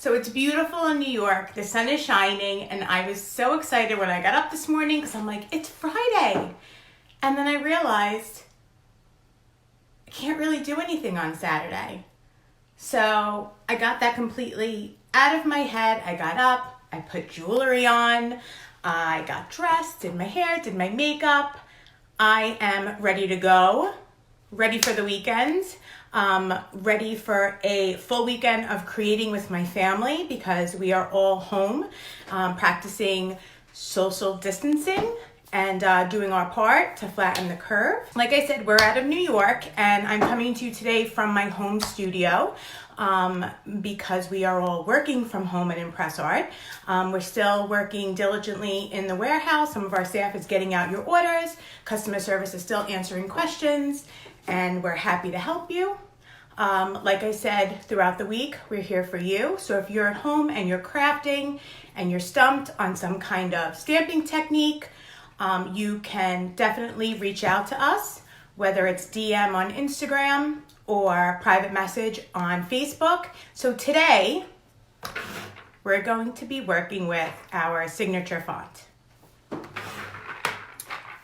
So it's beautiful in New York. The sun is shining, and I was so excited when I got up this morning because I'm like, it's Friday. And then I realized I can't really do anything on Saturday. So I got that completely out of my head. I got up, I put jewelry on, I got dressed, did my hair, did my makeup. I am ready to go, ready for the weekend. Ready for a full weekend of creating with my family because we are all home practicing social distancing and doing our part to flatten the curve. Like I said, we're out of New York and I'm coming to you today from my home studio because we are all working from home at ImpressArt. We're still working diligently in the warehouse. Some of our staff is getting out your orders. Customer service is still answering questions and we're happy to help you. Like I said, throughout the week, we're here for you. So if you're at home and you're crafting and you're stumped on some kind of stamping technique, you can definitely reach out to us, whether it's DM on Instagram or private message on Facebook. So today, we're going to be working with our signature font.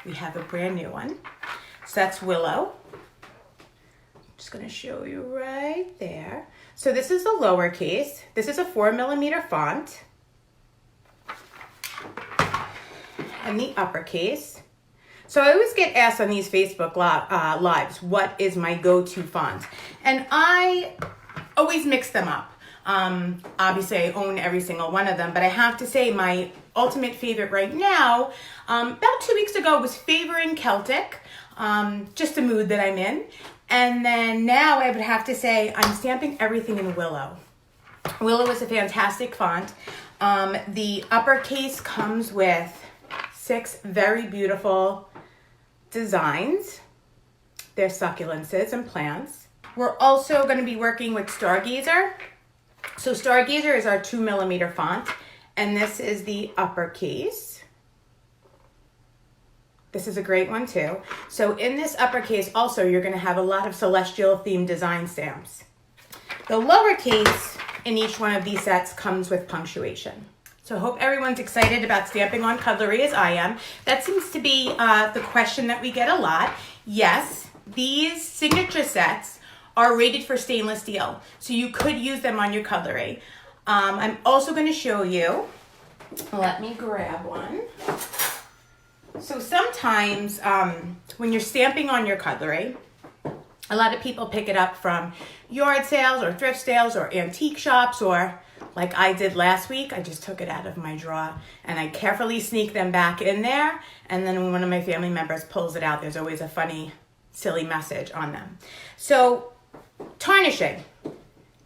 We have a brand new one. So that's Willow. Just going to show you right there. So this is the lowercase. This is a 4mm font. And the uppercase. So I always get asked on these Facebook lives, what is my go-to font? And I always mix them up. Obviously I own every single one of them, but I have to say my ultimate favorite right now, about 2 weeks ago was Favoring Celtic, just the mood that I'm in. And then now I would have to say I'm stamping everything in Willow. Willow is a fantastic font. The uppercase comes with 6 very beautiful designs. They're succulences and plants. We're also going to be working with Stargazer. So Stargazer is our 2mm font, and this is the uppercase. This is a great one too. So in this uppercase also, you're going to have a lot of celestial themed design stamps. The lowercase in each one of these sets comes with punctuation. So I hope everyone's excited about stamping on Cutlery as I am. That seems to be the question that we get a lot. Yes, these signature sets are rated for stainless steel, so you could use them on your Cutlery. I'm also going to show you, let me grab one. So sometimes when you're stamping on your Cutlery, a lot of people pick it up from yard sales or thrift sales or antique shops, or like I did last week, I just took it out of my drawer and I carefully sneak them back in there. And then when one of my family members pulls it out, there's always a funny, silly message on them. So tarnishing,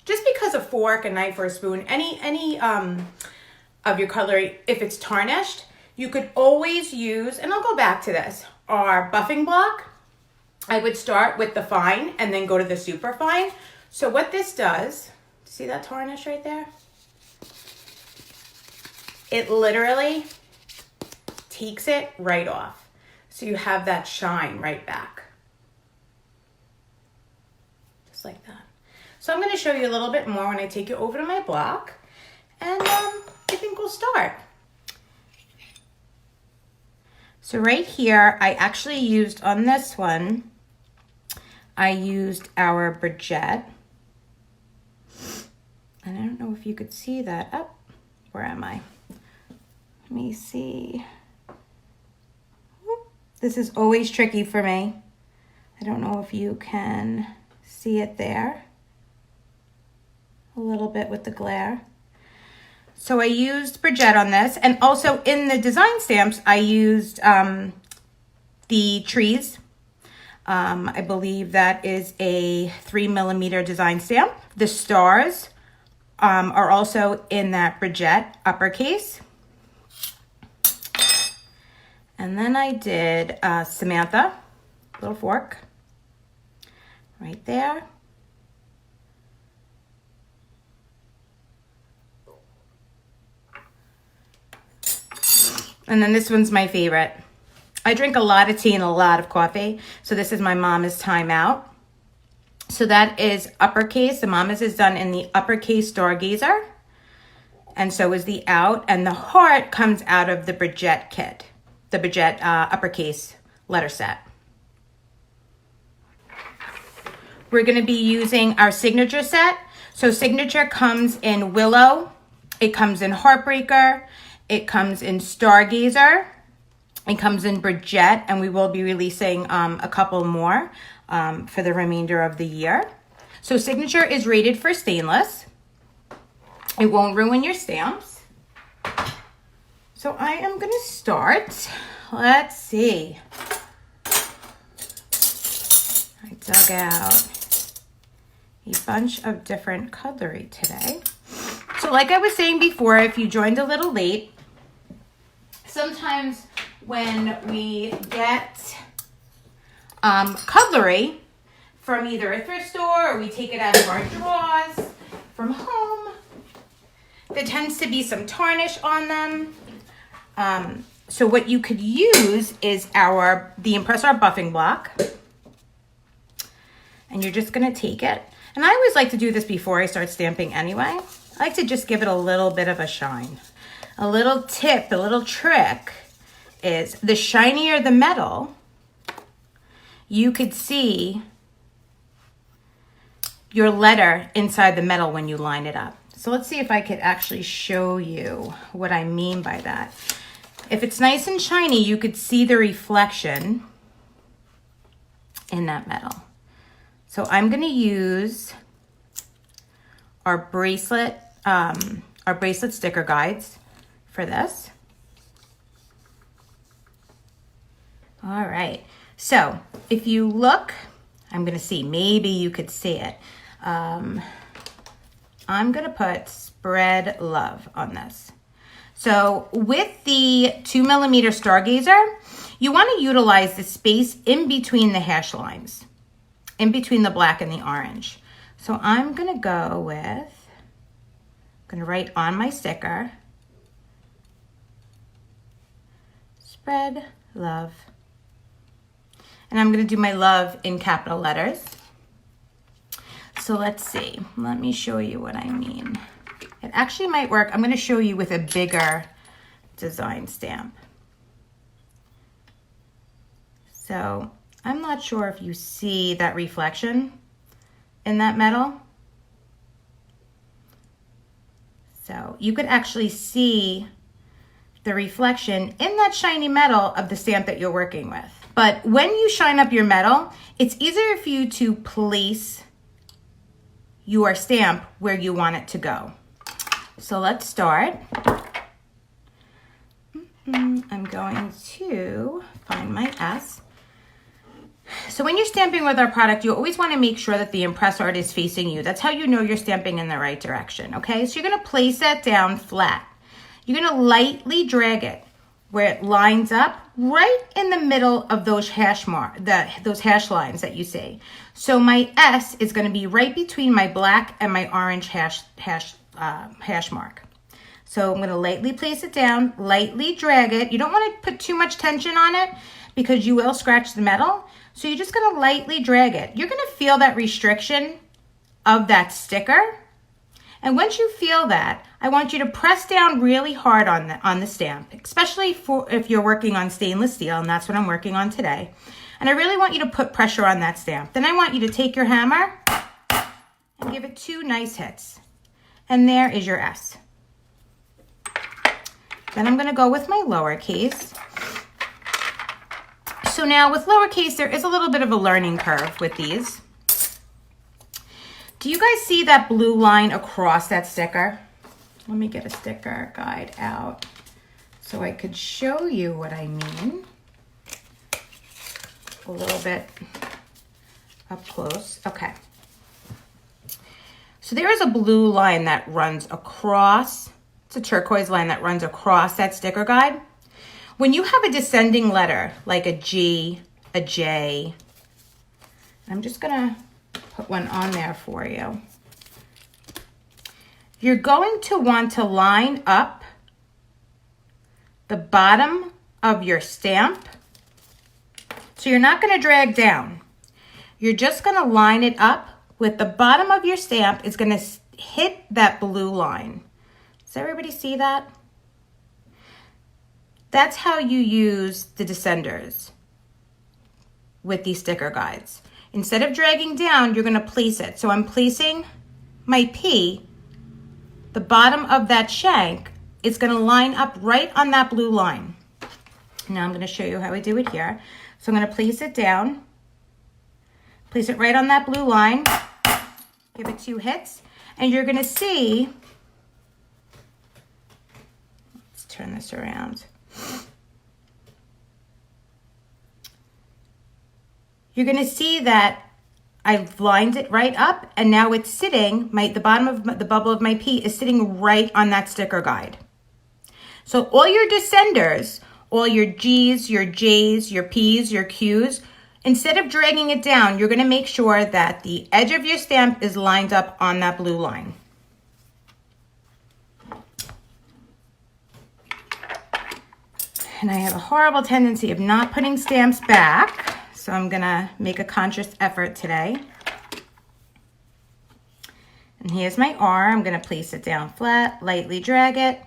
just because a fork, a knife, or a spoon, any of your Cutlery, if it's tarnished, you could always use, and I'll go back to this, our buffing block. I would start with the fine and then go to the super fine. So what this does, see that tarnish right there? It literally takes it right off. So you have that shine right back. Just like that. So I'm going to show you a little bit more when I take you over to my block. And I think we'll start. So right here, I actually used on this one, I used our Bridget. And I don't know if you could see that. Oh, where am I? Let me see. This is always tricky for me. I don't know if you can see it there. A little bit with the glare. So I used Bridget on this, and also in the design stamps, I used the trees. I believe that is a 3mm design stamp. The stars are also in that Bridget uppercase. And then I did Samantha, little fork, right there. And then this one's my favorite. I drink a lot of tea and a lot of coffee. So this is my Mama's Time Out. So that is uppercase. The Mama's is done in the uppercase Stargazer. and so is the out, and the heart comes out of the Bridget kit, the Bridget uppercase letter set. We're going to be using our signature set. So signature comes in Willow, it comes in Heartbreaker, it comes in Stargazer, it comes in Bridget, and we will be releasing a couple more for the remainder of the year. So signature is rated for stainless. It won't ruin your stamps. So I am going to start. Let's see. I dug out a bunch of different cutlery today. So like I was saying before, if you joined a little late, sometimes when we get cutlery from either a thrift store or we take it out of our drawers from home, there tends to be some tarnish on them. So what you could use is the ImpressArt buffing block. And you're just gonna take it. And I always like to do this before I start stamping anyway. I like to just give it a little bit of a shine. A little tip, a little trick is the shinier the metal, you could see your letter inside the metal when you line it up. So let's see if I could actually show you what I mean by that. If it's nice and shiny, you could see the reflection in that metal. So I'm going to use our bracelet sticker guides for this. All right. So if you look, I'm going to see, maybe you could see it. I'm going to put Spread Love on this. So with the 2mm Stargazer, you want to utilize the space in between the hash lines, in between the black and the orange. So I'm going to go with, I'm going to write on my sticker, Spread Love. And I'm going to do my love in capital letters. So let's see. Let me show you what I mean. It actually might work. I'm going to show you with a bigger design stamp. So I'm not sure if you see that reflection in that metal. So you could actually see the reflection in that shiny metal of the stamp that you're working with. But when you shine up your metal, it's easier for you to place your stamp where you want it to go. So let's start. I'm going to find my S. So when you're stamping with our product, you always want to make sure that the ImpressArt is facing you. That's how you know you're stamping in the right direction, okay? So you're going to place that down flat. You're going to lightly drag it where it lines up right in the middle of those hash lines that you see. So my S is going to be right between my black and my orange hash mark. So I'm going to lightly place it down, lightly drag it. You don't want to put too much tension on it because you will scratch the metal. So you're just going to lightly drag it. You're going to feel that restriction of that sticker. And once you feel that, I want you to press down really hard on the stamp, especially if you're working on stainless steel, and that's what I'm working on today. And I really want you to put pressure on that stamp. Then I want you to take your hammer and give it 2 nice hits. And there is your S. Then I'm going to go with my lowercase. So now with lowercase, there is a little bit of a learning curve with these. Do you guys see that blue line across that sticker? Let me get a sticker guide out so I could show you what I mean a little bit up close. Okay. So there is a blue line that runs across, it's a turquoise line that runs across that sticker guide. When you have a descending letter, like a G, a J, I'm just gonna put one on there for you. You're going to want to line up the bottom of your stamp. So you're not going to drag down. You're just going to line it up with the bottom of your stamp is going to hit that blue line. Does everybody see that? That's how you use the descenders with these sticker guides. Instead of dragging down, you're gonna place it. So I'm placing my P, the bottom of that shank is gonna line up right on that blue line. Now I'm gonna show you how I do it here. So I'm gonna place it down, place it right on that blue line, give it 2 hits, and you're gonna see, let's turn this around. You're gonna see that I've lined it right up, and now it's sitting, the bottom of the bubble of my P is sitting right on that sticker guide. So all your descenders, all your G's, your J's, your P's, your Q's, instead of dragging it down, you're gonna make sure that the edge of your stamp is lined up on that blue line. And I have a horrible tendency of not putting stamps back, so I'm gonna make a conscious effort today. And here's my R. I'm gonna place it down flat, lightly drag it,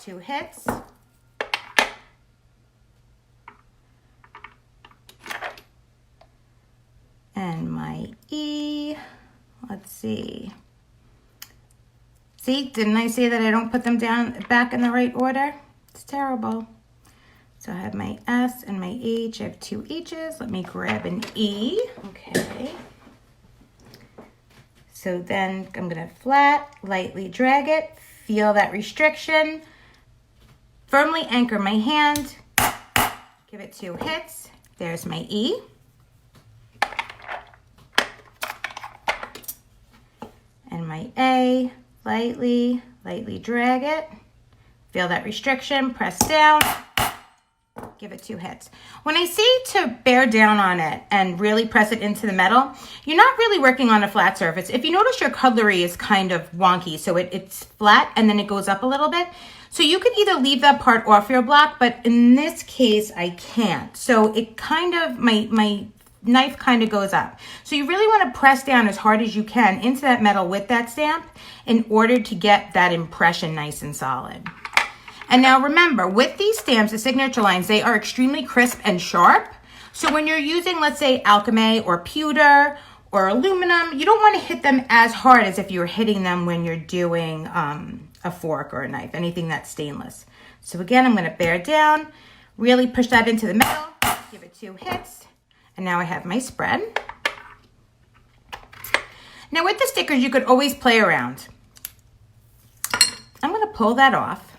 2 hits. And my E, let's see. See, didn't I say that I don't put them down back in the right order? It's terrible. So I have my S and my H. I have 2 H's. Let me grab an E. Okay. So then I'm gonna flat, lightly drag it, feel that restriction, firmly anchor my hand, give it 2 hits. There's my E. And my A, lightly drag it, feel that restriction, press down, give it 2 hits. When I say to bear down on it and really press it into the metal, you're not really working on a flat surface. If you notice, your cutlery is kind of wonky, so it's flat and then it goes up a little bit. So you can either leave that part off your block, but in this case, I can't. So it kind of, my knife kind of goes up. So you really want to press down as hard as you can into that metal with that stamp in order to get that impression nice and solid. And now remember, with these stamps, the signature lines, they are extremely crisp and sharp. So when you're using, let's say, alchemy or pewter or aluminum, you don't want to hit them as hard as if you were hitting them when you're doing a fork or a knife, anything that's stainless. So again, I'm going to bear down, really push that into the metal, give it 2 hits, and now I have my spread. Now with the stickers, you could always play around. I'm going to pull that off.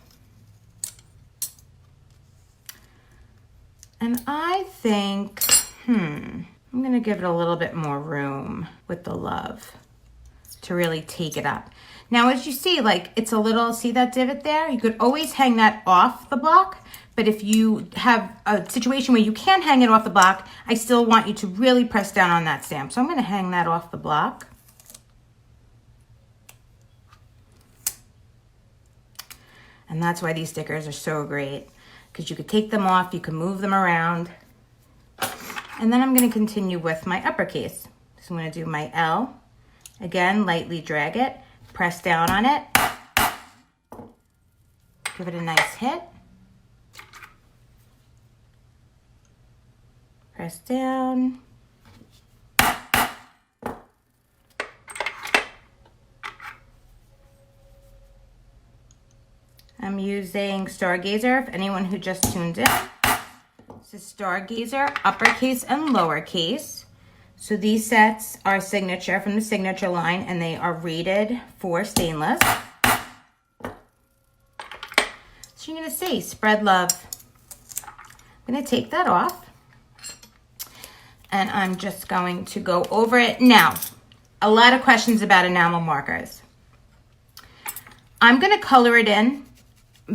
And I think, I'm gonna give it a little bit more room with the love to really take it up. Now, as you see, like it's a little, see that divot there? You could always hang that off the block, but if you have a situation where you can't hang it off the block, I still want you to really press down on that stamp. So I'm gonna hang that off the block. And that's why these stickers are so great, because you could take them off, you can move them around. And then I'm gonna continue with my uppercase. So I'm gonna do my L. Again, lightly drag it, press down on it, give it a nice hit. Press down. I'm using Stargazer, if anyone who just tuned in. This is Stargazer, uppercase and lowercase. So these sets are signature from the signature line, and they are rated for stainless. So you're gonna see, spread love. I'm gonna take that off, and I'm just going to go over it. Now, a lot of questions about enamel markers. I'm gonna color it in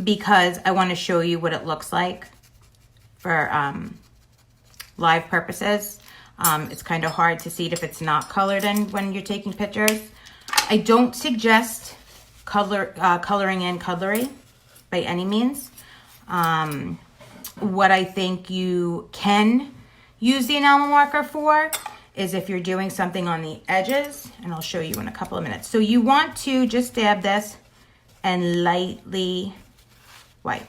because I want to show you what it looks like for live purposes. It's kind of hard to see it if it's not colored in when you're taking pictures. I don't suggest coloring in cutlery by any means. What I think you can use the enamel marker for is if you're doing something on the edges, and I'll show you in a couple of minutes. So you want to just dab this and lightly wipe.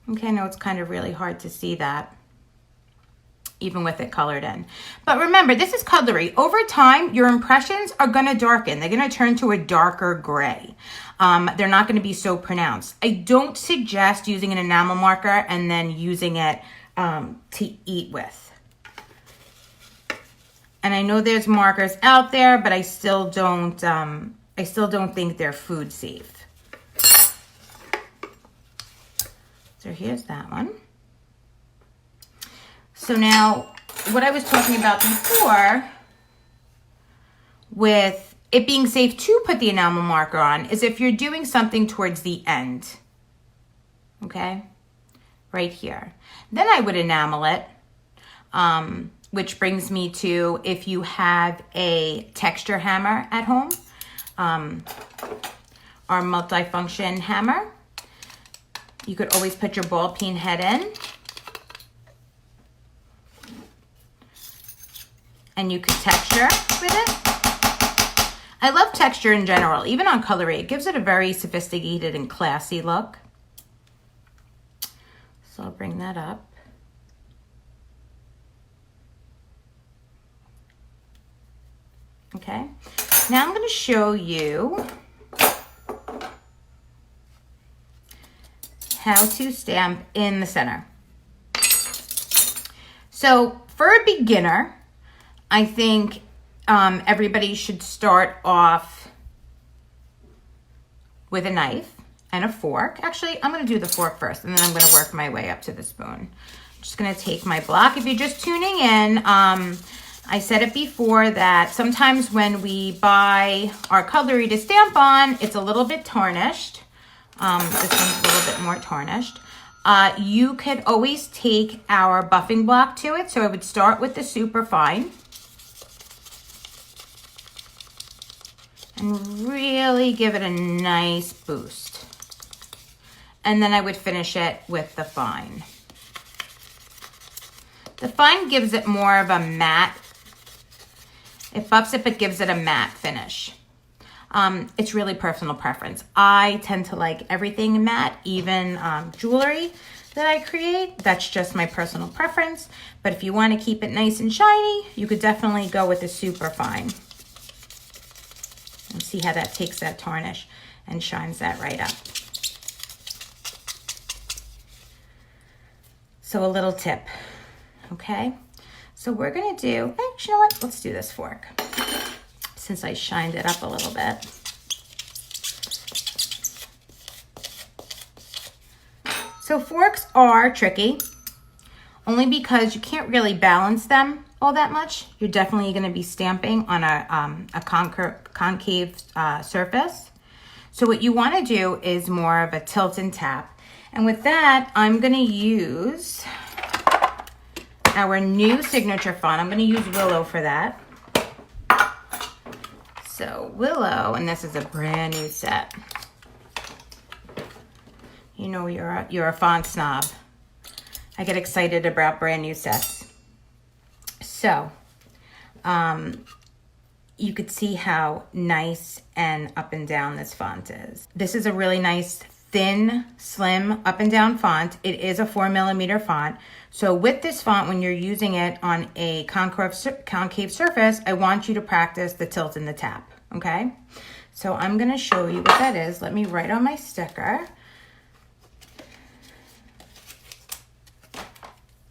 Okay, I know it's kind of really hard to see that, even with it colored in. But remember, this is cutlery. Over time, your impressions are gonna darken. They're gonna turn to a darker gray. They're not gonna be so pronounced. I don't suggest using an enamel marker and then using it to eat with. And I know there's markers out there, but I still don't think they're food safe. So here's that one. So now, what I was talking about before with it being safe to put the enamel marker on is if you're doing something towards the end, okay, right here. Then I would enamel it, which brings me to if you have a texture hammer at home, or multifunction hammer, you could always put your ball peen head in. And you could texture with it. I love texture in general, even on cutlery. It gives it a very sophisticated and classy look. So I'll bring that up. Okay, now I'm gonna show you how to stamp in the center. So for a beginner, I think everybody should start off with a knife and a fork. Actually, I'm going to do the fork first, and then I'm going to work my way up to the spoon. I'm just going to take my block. If you're just tuning in, I said it before that sometimes when we buy our cutlery to stamp on, it's a little bit tarnished. This one's a little bit more tarnished. You could always take our buffing block to it. So I would start with the super fine. And really give it a nice boost. And then I would finish it with the fine. The fine gives it more of a matte. It buffs it, but gives it a matte finish. It's really personal preference. I tend to like everything matte, even jewelry that I create. That's just my personal preference. But if you want to keep it nice and shiny, you could definitely go with the super fine. And see how that takes that tarnish and shines that right up. So a little tip, okay? So we're gonna do, you know what? Let's do this fork, since I shined it up a little bit. So forks are tricky, only because you can't really balance them all that much. You're definitely going to be stamping on a concave surface. So what you want to do is more of a tilt and tap. And with that, I'm going to use our new signature font. I'm going to use Willow for that. So Willow, and this is a brand new set. You know you're a font snob. I get excited about brand new sets. So, you could see how nice and up and down this font is. This is a really nice, thin, slim, up and down font. It is a 4mm font. So with this font, when you're using it on a concave surface, I want you to practice the tilt and the tap, okay? So I'm gonna show you what that is. Let me write on my sticker.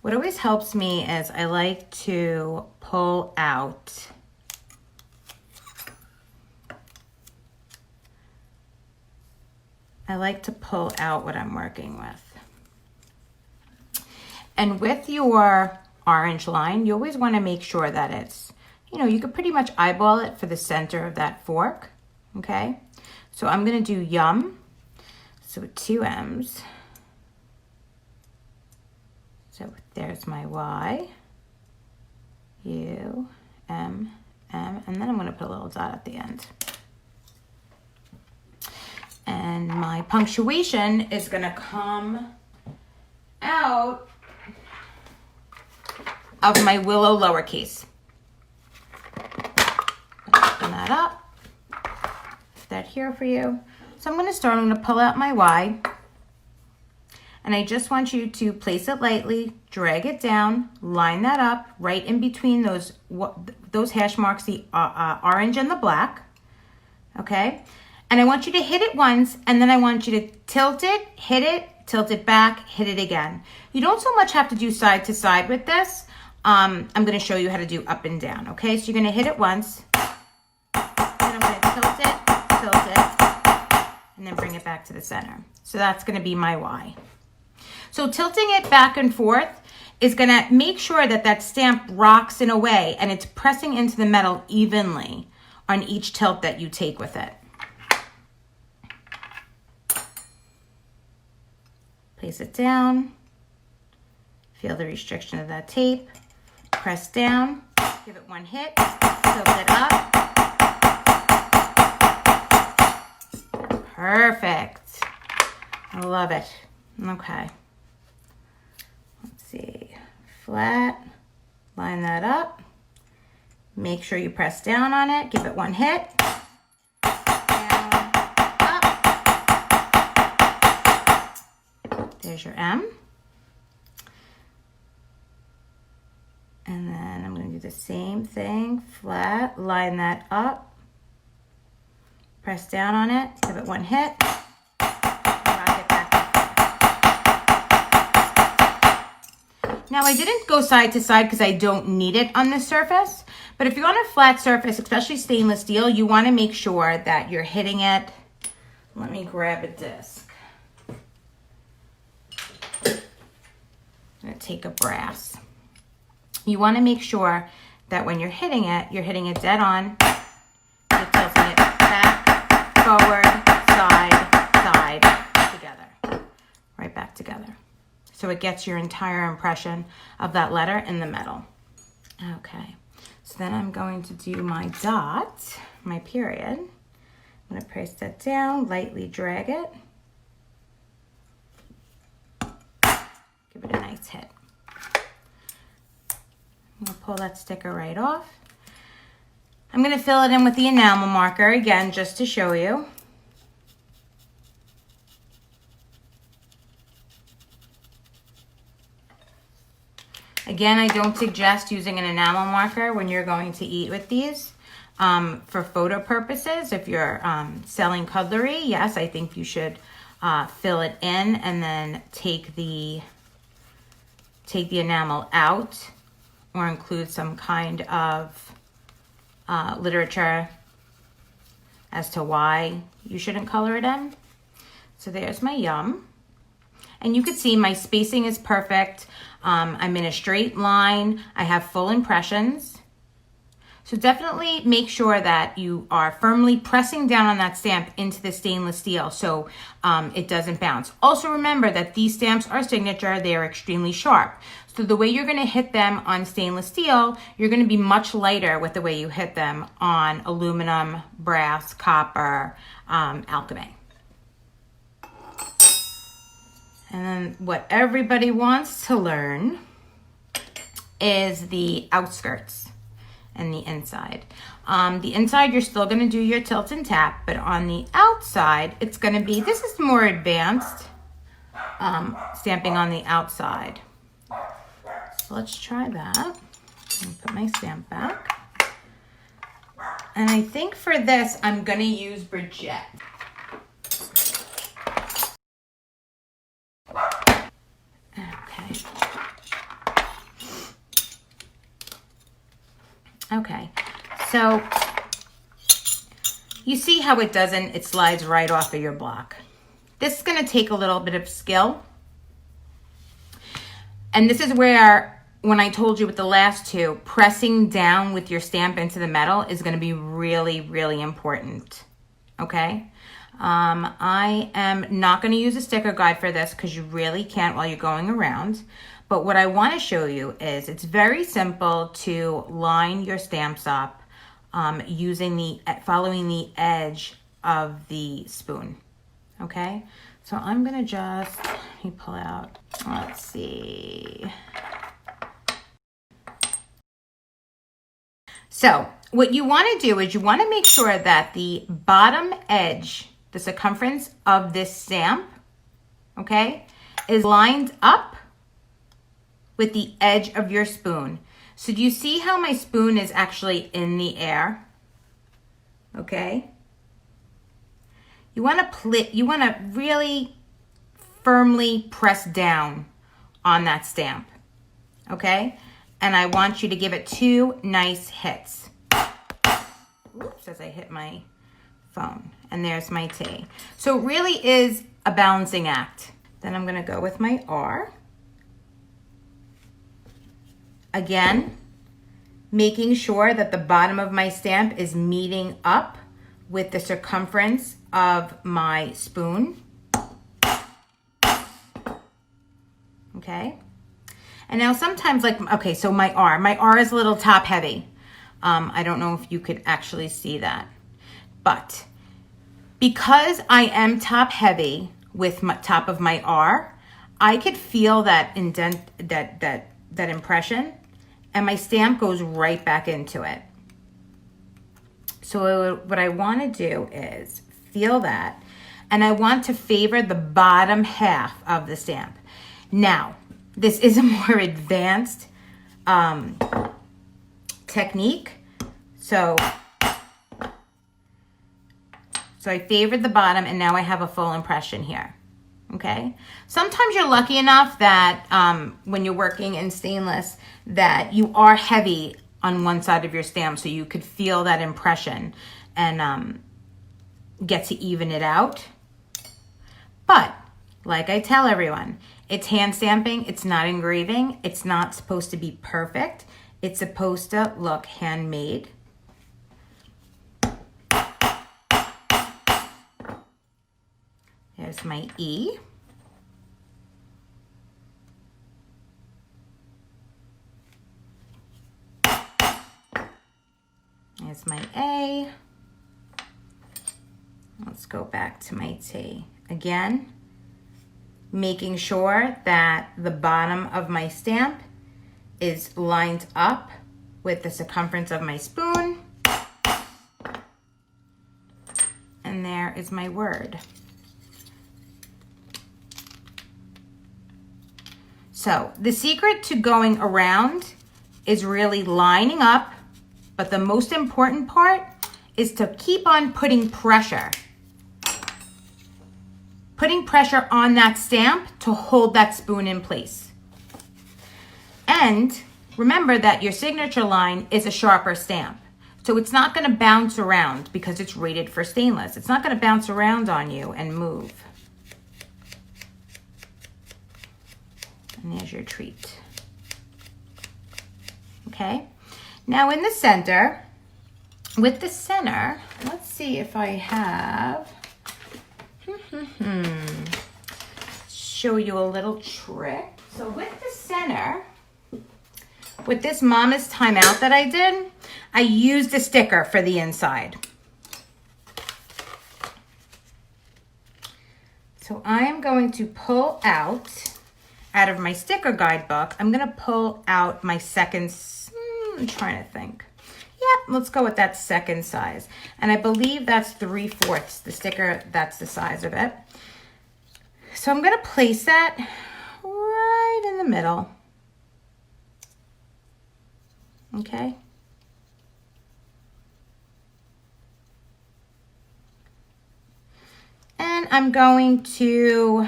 What always helps me is I like to pull out what I'm working with. And with your orange line, you always want to make sure that it's, you could pretty much eyeball it for the center of that fork, okay? So I'm going to do yum, so with 2 M's. So there's my Y, U, M, M, and then I'm going to put a little dot at the end. And my punctuation is going to come out of my Willow lowercase. Open that up. that here for you. So I'm going to start, I'm going to pull out my Y. And I just want you to place it lightly, drag it down, line that up right in between those hash marks, the orange and the black, okay? And I want you to hit it once, and then I want you to tilt it, hit it, tilt it back, hit it again. You don't so much have to do side to side with this. I'm gonna show you how to do up and down, okay? So you're gonna hit it once, and I'm gonna tilt it, and then bring it back to the center. So that's gonna be my Y. So tilting it back and forth is gonna make sure that that stamp rocks in a way and it's pressing into the metal evenly on each tilt that you take with it. Place it down, feel the restriction of that tape, press down, give it one hit, tilt it up. Perfect. I love it. Okay. Let's see. Flat, line that up. Make sure you press down on it, give it one hit. Down, up. There's your M. And then I'm going to do the same thing, flat, line that up, press down on it, give it one hit, rock it back. Now I didn't go side to side because I don't need it on this surface, but if you're on a flat surface, especially stainless steel, you want to make sure that you're hitting it. Let me grab a disc. I'm going to take a brass. You want to make sure that when you're hitting it dead on. You're tilting it back, forward, side, together. Right back together. So it gets your entire impression of that letter in the metal. Okay, so then I'm going to do my dot, my period. I'm going to press that down, lightly drag it. Give it a nice hit. I'm going to pull that sticker right off. I'm going to fill it in with the enamel marker again, just to show you. Again, I don't suggest using an enamel marker when you're going to eat with these. For photo purposes, if you're selling cutlery, yes, I think you should fill it in and then take the enamel out, or include some kind of literature as to why you shouldn't color it in. So there's my yum. And you can see my spacing is perfect. I'm in a straight line. I have full impressions. So definitely make sure that you are firmly pressing down on that stamp into the stainless steel so it doesn't bounce. Also remember that these stamps are signature. They are extremely sharp. So the way you're going to hit them on stainless steel, you're going to be much lighter with the way you hit them on aluminum, brass, copper, alchemy. And then what everybody wants to learn is the outskirts and the inside. The inside, you're still going to do your tilt and tap, but on the outside, it's going to be, this is more advanced stamping on the outside. So let's try that. Put my stamp back. And I think for this, I'm going to use Bridget. Okay, so you see how it slides right off of your block. This is going to take a little bit of skill. And this is where, when I told you with the last two, pressing down with your stamp into the metal is going to be really, really important. Okay? I am not going to use a sticker guide for this because you really can't while you're going around. But what I want to show you is it's very simple to line your stamps up following the edge of the spoon. Okay, so I'm gonna let me pull out, let's see. So what you want to do is you want to make sure that the bottom edge, the circumference of this stamp, okay, is lined up with the edge of your spoon. So do you see how my spoon is actually in the air? Okay. You want to really firmly press down on that stamp. Okay? And I want you to give it 2 nice hits. Oops, as I hit my phone. And there's my T. So it really is a balancing act. Then I'm going to go with my R. Again, making sure that the bottom of my stamp is meeting up with the circumference of my spoon. Okay. And now sometimes okay, so my R is a little top heavy. I don't know if you could actually see that. But because I am top heavy with my top of my R, I could feel that indent, that impression, and my stamp goes right back into it. So what I want to do is feel that, and I want to favor the bottom half of the stamp. Now, this is a more advanced technique. So I favored the bottom, and now I have a full impression here. Okay. Sometimes you're lucky enough that when you're working in stainless that you are heavy on one side of your stamp, so you could feel that impression and get to even it out. But like I tell everyone, it's hand stamping, it's not engraving, it's not supposed to be perfect, it's supposed to look handmade. There's my E. There's my A. Let's go back to my T. Again, making sure that the bottom of my stamp is lined up with the circumference of my spoon. And there is my word. So the secret to going around is really lining up, but the most important part is to keep on putting pressure. Putting pressure on that stamp to hold that spoon in place. And remember that your signature line is a sharper stamp. So it's not going to bounce around because it's rated for stainless. It's not going to bounce around on you and move. And there's your treat. Okay. Now in the center, with the center, let's see if I have, show you a little trick. So with the center, with this Mama's Timeout that I did, I used a sticker for the inside. So I am going to pull out of my sticker guidebook, I'm going to pull out my second, I'm trying to think. Yeah, let's go with that second size. And I believe that's 3/4. The sticker, that's the size of it. So I'm going to place that right in the middle. Okay. And I'm going to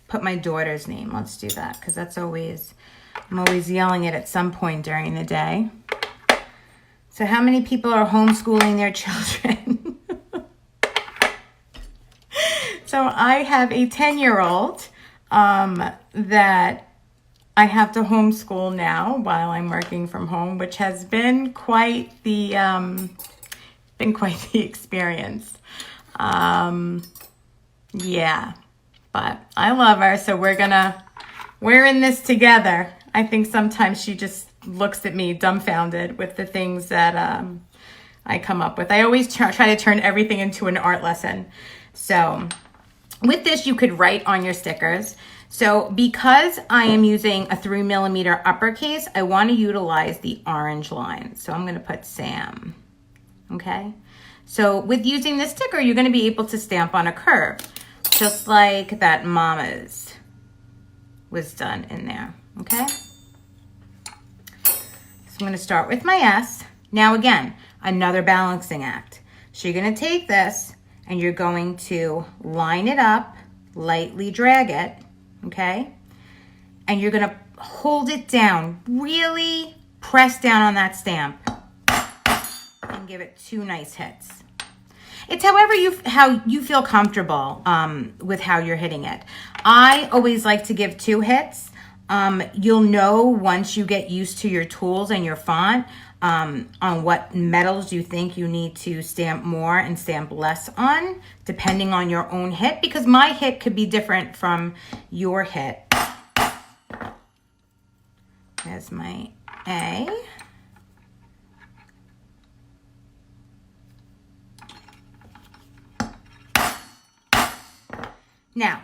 put my daughter's name. Let's do that because that's always, I'm always yelling it at some point during the day. So how many people are homeschooling their children? So I have a 10-year-old that I have to homeschool now while I'm working from home, which has been quite the experience. Yeah, but I love her, so we're in this together. I think sometimes she just looks at me dumbfounded with the things that I come up with. I always try to turn everything into an art lesson. So with this, you could write on your stickers. So because I am using a 3mm uppercase, I want to utilize the orange line. So I'm going to put Sam, okay? So with using this sticker, you're going to be able to stamp on a curve, just like that Mama's was done in there, okay? So I'm going to start with my S. Now again, another balancing act. So you're going to take this and you're going to line it up, lightly drag it, okay? And you're going to hold it down, really press down on that stamp and give it 2 nice hits. It's how you feel comfortable with how you're hitting it. I always like to give 2 hits. You'll know once you get used to your tools and your font on what metals you think you need to stamp more and stamp less on, depending on your own hit, because my hit could be different from your hit. There's my A. Now,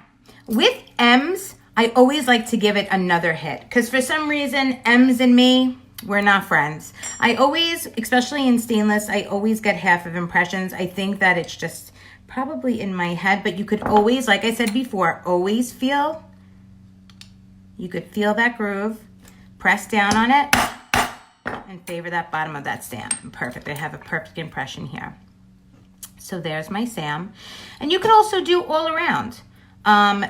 with M's, I always like to give it another hit because for some reason, M's and me, we're not friends. I always, especially in stainless, I always get half of impressions. I think that it's just probably in my head, but you could always, like I said before, always feel, you could feel that groove, press down on it, and favor that bottom of that stamp. Perfect, I have a perfect impression here. So there's my Sam. And you could also do all around.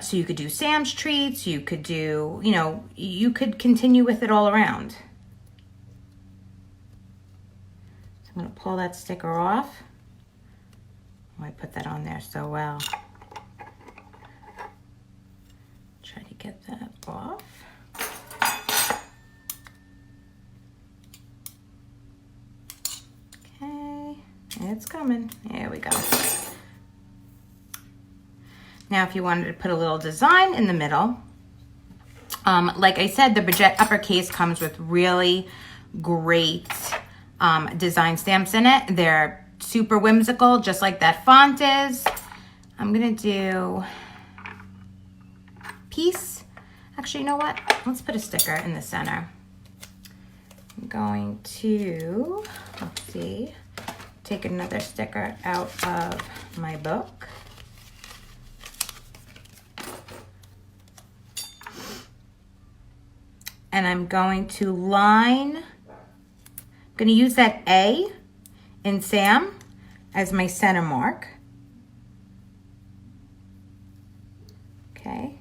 So you could do Sam's treats, you could do, you could continue with it all around. So I'm going to pull that sticker off. Oh, I put that on there so well. Try to get that off. Okay, it's coming. There we go. Now, if you wanted to put a little design in the middle, like I said, the Bridget uppercase comes with really great design stamps in it. They're super whimsical, just like that font is. I'm gonna do Peace. Actually, you know what? Let's put a sticker in the center. I'm going to, let's see, take another sticker out of my book. And I'm going to line, I'm going to use that A in Sam as my center mark. Okay,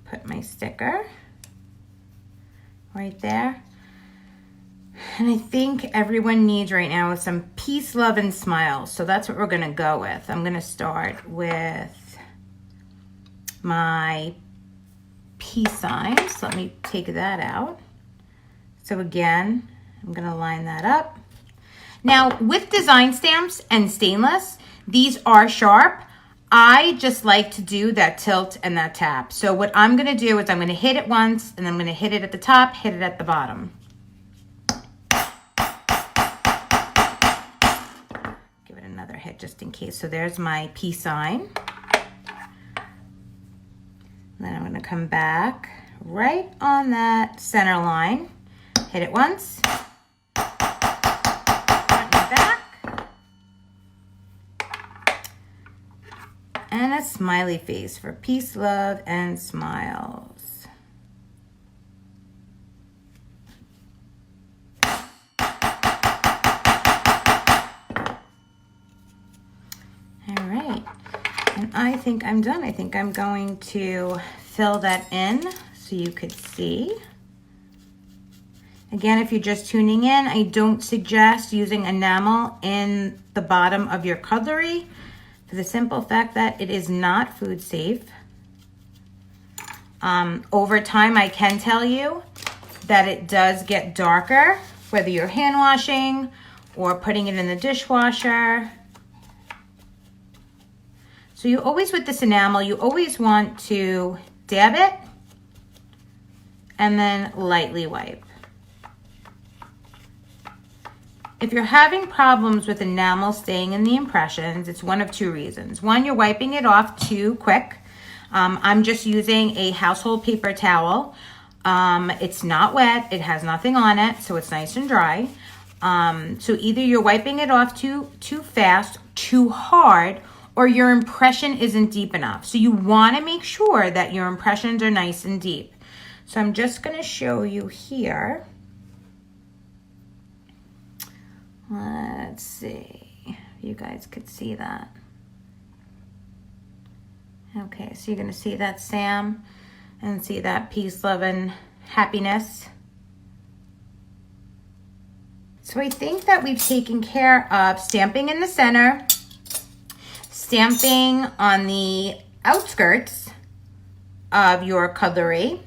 put my sticker right there. And I think everyone needs right now is some peace, love, and smiles. So that's what we're going to go with. I'm going to start with my peace signs. Let me take that out. So again, I'm going to line that up. Now with design stamps and stainless, these are sharp. I just like to do that tilt and that tap. So what I'm going to do is I'm going to hit it once and I'm going to hit it at the top, hit it at the bottom. Give it another hit just in case. So there's my peace sign. Then I'm going to come back right on that center line, hit it once, front and back, and a smiley face for peace, love, and smiles. All right. And I think I'm done. I think I'm going to fill that in so you could see. Again, if you're just tuning in, I don't suggest using enamel in the bottom of your cutlery for the simple fact that it is not food safe. Over time, I can tell you that it does get darker, whether you're hand washing or putting it in the dishwasher. So you always, with this enamel, you always want to dab it and then lightly wipe. If you're having problems with enamel staying in the impressions, it's one of 2 reasons. One, you're wiping it off too quick. I'm just using a household paper towel. It's not wet, it has nothing on it, so it's nice and dry. So either you're wiping it off too fast, too hard, or your impression isn't deep enough. So you want to make sure that your impressions are nice and deep. So I'm just going to show you here. Let's see if you guys could see that. Okay, so you're going to see that Sam and see that peace, love, and happiness. So I think that we've taken care of stamping in the center, stamping on the outskirts of your cutlery,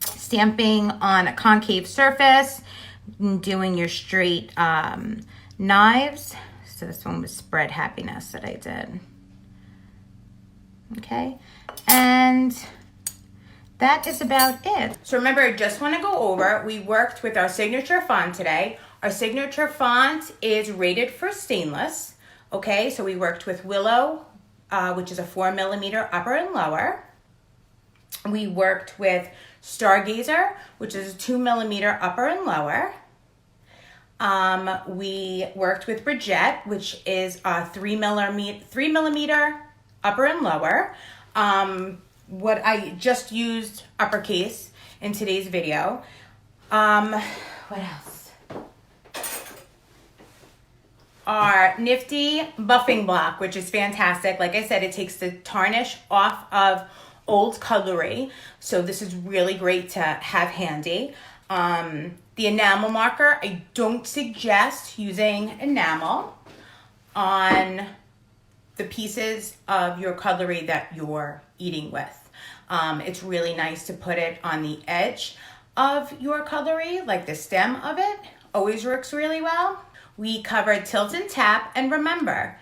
stamping on a concave surface, doing your straight knives. So this one was spread happiness that I did. Okay, and that is about it. So remember, I just want to go over, we worked with our signature font today. Our signature font is rated for stainless. Okay, so we worked with Willow, which is a 4mm upper and lower. We worked with Stargazer, which is a 2mm upper and lower. We worked with Bridget, which is a 3mm upper and lower. What I just used uppercase in today's video. What else? Our nifty buffing block, which is fantastic. Like I said, it takes the tarnish off of old cutlery. So this is really great to have handy. The enamel marker, I don't suggest using enamel on the pieces of your cutlery that you're eating with. It's really nice to put it on the edge of your cutlery, like the stem of it. Always works really well. We covered tilt and tap, and remember,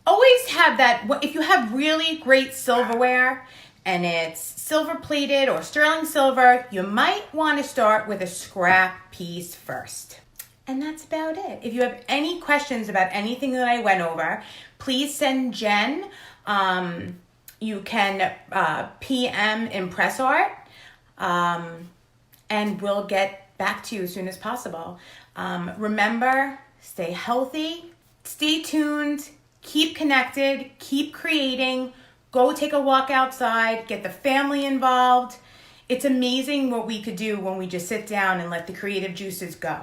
always have that, if you have really great silverware and it's silver plated or sterling silver, you might want to start with a scrap piece first. And that's about it. If you have any questions about anything that I went over, please send Jen. You can PM ImpressArt, and we'll get back to you as soon as possible. Remember, stay healthy, stay tuned, keep connected, keep creating, go take a walk outside, get the family involved. It's amazing what we could do when we just sit down and let the creative juices go.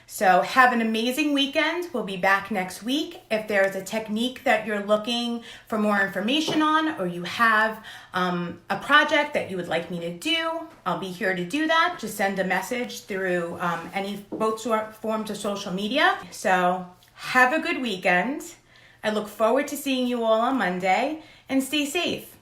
So have an amazing weekend. We'll be back next week. If there's a technique that you're looking for more information on, or you have a project that you would like me to do, I'll be here to do that. Just send a message through both forms of social media. So have a good weekend. I look forward to seeing you all on Monday, and stay safe.